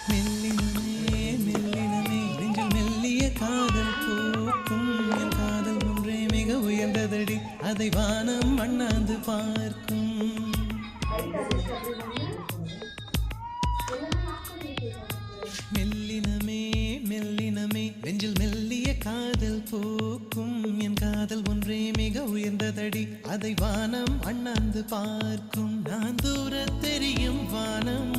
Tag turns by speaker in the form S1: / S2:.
S1: மெல்லினமே மெல்லினமே நெஞ்சில் மெல்லிய காதல் பூக்கும் என் காதல் ஒன்றே மிக உயர்ந்ததடி அதை வானம் அண்ணாந்து பார்க்கும் மெல்லினமே மெல்லினமே நெஞ்சில் மெல்லிய காதல் பூக்கும் என் காதல் ஒன்றே மிக உயர்ந்ததடி அதை வானம் அண்ணாந்து பார்க்கும் நான் தூர தெரியும் வானம்